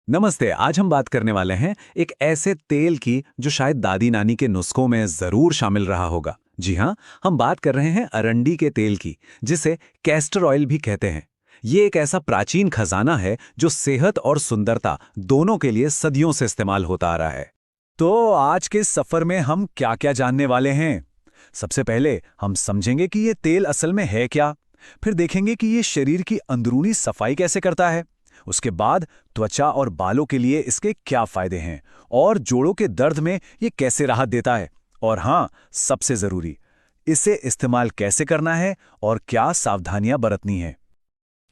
नमस्ते। आज हम बात करने वाले हैं एक ऐसे तेल की जो शायद दादी नानी के नुस्खों में जरूर शामिल रहा होगा। जी हाँ, हम बात कर रहे हैं अरंडी के तेल की, जिसे कैस्टर ऑयल भी कहते हैं। ये एक ऐसा प्राचीन खजाना है जो सेहत और सुंदरता दोनों के लिए सदियों से इस्तेमाल होता आ रहा है। तो आज के इस सफर में हम क्या-क्या जानने वाले हैं? सबसे पहले हम समझेंगे कि ये तेल असल में है क्या। फिर देखेंगे कि ये शरीर की अंदरूनी सफाई कैसे करता है। उसके बाद त्वचा और बालों के लिए इसके क्या फायदे हैं और जोड़ों के दर्द में ये कैसे राहत देता है। और हाँ, सबसे जरूरी, इसे इस्तेमाल कैसे करना है और क्या सावधानियां बरतनी है।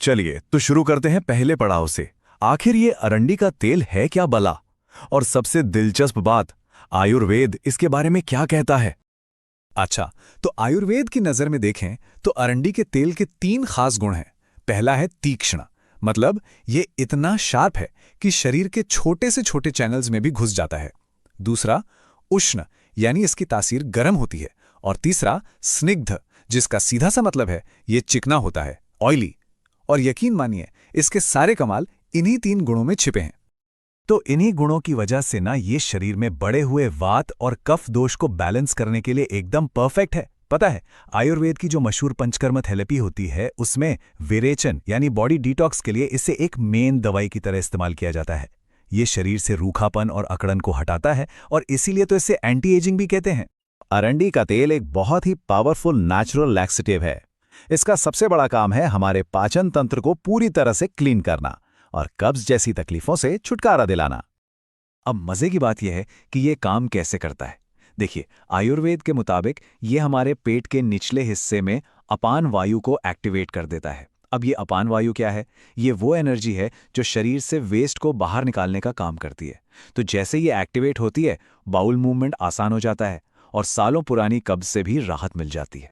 चलिए तो शुरू करते हैं पहले पड़ाव से। आखिर ये अरंडी का तेल है क्या भला? और सबसे दिलचस्प बात, आयुर्वेद इसके बारे में क्या कहता है? अच्छा, तो आयुर्वेद की नजर में देखें तो अरंडी के तेल के 3 खास गुण हैं। पहला है तीक्ष्ण, मतलब ये इतना शार्प है कि शरीर के छोटे से छोटे चैनल्स में भी घुस जाता है। दूसरा, उष्ण, यानी इसकी तासीर गर्म होती है। और तीसरा, स्निग्ध, जिसका सीधा सा मतलब है ये चिकना होता है, ऑयली। और यकीन मानिए, इसके सारे कमाल इन्हीं 3 गुणों में छिपे हैं। तो इन्हीं गुणों की वजह से ना ये शरीर में बढ़े हुए वात और कफ दोष को बैलेंस करने के लिए एकदम परफेक्ट है। पता है, आयुर्वेद की जो मशहूर पंचकर्म थेरेपी होती है उसमें विरेचन यानी बॉडी डिटॉक्स के लिए इसे एक मेन दवाई की तरह इस्तेमाल किया जाता है। ये शरीर से रूखापन और अकड़न को हटाता है और इसीलिए तो इसे एंटी एजिंग भी कहते हैं। अरंडी का तेल एक बहुत ही पावरफुल नेचुरल लैक्सेटिव है। इसका सबसे बड़ा काम है हमारे पाचन तंत्र को पूरी तरह से क्लीन करना और कब्ज जैसी तकलीफों से छुटकारा दिलाना। अब मजे की बात यह है कि ये काम कैसे करता है। देखिए, आयुर्वेद के मुताबिक ये हमारे पेट के निचले हिस्से में अपान वायु को एक्टिवेट कर देता है। अब ये अपान वायु क्या है? ये वो एनर्जी है जो शरीर से वेस्ट को बाहर निकालने का काम करती है। तो जैसे ये एक्टिवेट होती है, बाउल मूवमेंट आसान हो जाता है और सालों पुरानी कब्ज से भी राहत मिल जाती है।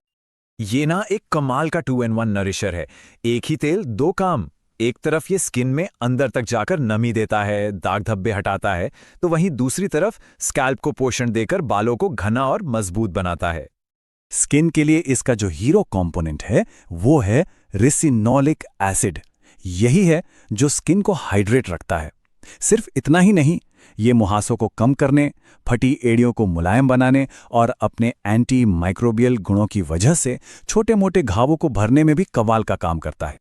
ये ना एक कमाल का 2 in 1 नरिशर है। एक ही तेल, 2 काम। एक तरफ ये स्किन में अंदर तक जाकर नमी देता है, दाग धब्बे हटाता है, तो वहीं दूसरी तरफ स्कैल्प को पोषण देकर बालों को घना और मजबूत बनाता है। स्किन के लिए इसका जो हीरो कंपोनेंट है वो है रिसिनोलिक एसिड। यही है जो स्किन को हाइड्रेट रखता है। सिर्फ इतना ही नहीं, ये मुहासों को कम करने, फटी एड़ियों को मुलायम बनाने और अपने एंटी माइक्रोबियल गुणों की वजह से छोटे मोटे घावों को भरने में भी कमाल का काम करता है।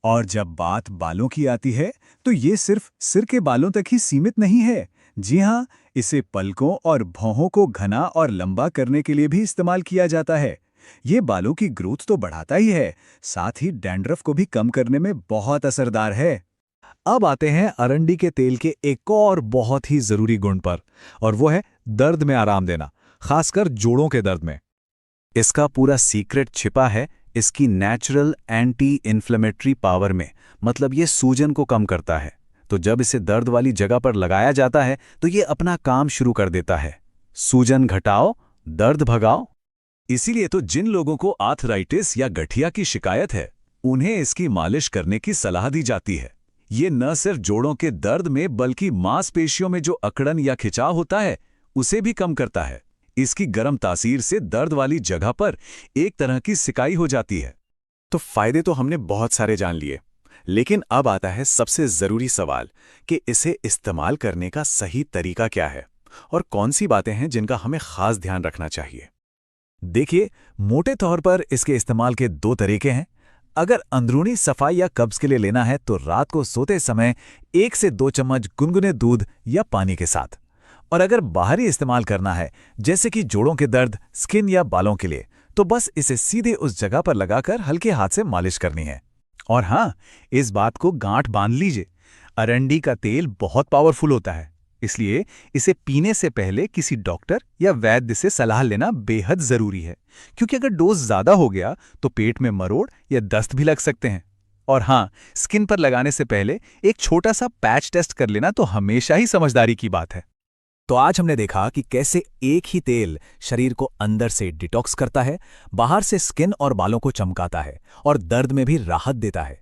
और जब बात बालों की आती है तो ये सिर्फ सिर के बालों तक ही सीमित नहीं है। जी हाँ, इसे पलकों और भौहों को घना और लंबा करने के लिए भी इस्तेमाल किया जाता है। ये बालों की ग्रोथ तो बढ़ाता ही है, साथ ही डैंड्रफ को भी कम करने में बहुत असरदार है। अब आते हैं अरंडी के तेल के एक और बहुत ही जरूरी गुण पर, और वो है दर्द में आराम देना, खासकर जोड़ों के दर्द में। इसका पूरा सीक्रेट छिपा है इसकी नेचुरल एंटी इन्फ्लेमेटरी पावर में। मतलब ये सूजन को कम करता है। तो जब इसे दर्द वाली जगह पर लगाया जाता है तो ये अपना काम शुरू कर देता है। सूजन घटाओ, दर्द भगाओ। इसीलिए तो जिन लोगों को आर्थराइटिस या गठिया की शिकायत है, उन्हें इसकी मालिश करने की सलाह दी जाती है। ये न सिर्फ जोड़ों के दर्द में बल्कि मांसपेशियों में जो अकड़न या खिंचाव होता है उसे भी कम करता है। इसकी गर्म तासीर से दर्द वाली जगह पर एक तरह की सिकाई हो जाती है। तो फायदे तो हमने बहुत सारे जान लिए, लेकिन अब आता है सबसे जरूरी सवाल कि इसे इस्तेमाल करने का सही तरीका क्या है और कौन सी बातें हैं जिनका हमें खास ध्यान रखना चाहिए। देखिए, मोटे तौर पर इसके इस्तेमाल के 2 तरीके हैं। अगर अंदरूनी सफाई या कब्ज के लिए लेना है तो रात को सोते समय 1 से 2 चम्मच गुनगुने दूध या पानी के साथ। और अगर बाहरी इस्तेमाल करना है, जैसे कि जोड़ों के दर्द, स्किन या बालों के लिए, तो बस इसे सीधे उस जगह पर लगाकर हल्के हाथ से मालिश करनी है। और हाँ, इस बात को गांठ बांध लीजिए, अरंडी का तेल बहुत पावरफुल होता है, इसलिए इसे पीने से पहले किसी डॉक्टर या वैद्य से सलाह लेना बेहद जरूरी है। क्योंकि अगर डोज ज्यादा हो गया तो पेट में मरोड़ या दस्त भी लग सकते हैं। और हाँ, स्किन पर लगाने से पहले एक छोटा सा पैच टेस्ट कर लेना तो हमेशा ही समझदारी की बात है। तो आज हमने देखा कि कैसे एक ही तेल शरीर को अंदर से डिटॉक्स करता है, बाहर से स्किन और बालों को चमकाता है और दर्द में भी राहत देता है।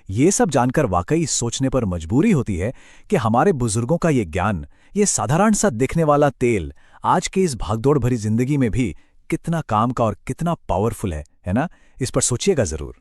ये सब जानकर वाकई सोचने पर मजबूरी होती है कि हमारे बुजुर्गों का ये ज्ञान, ये साधारण सा दिखने वाला तेल आज के इस भागदौड़ भरी जिंदगी में भी कितना काम का और कितना पावरफुल है ना? इस पर सोचिएगा जरूर।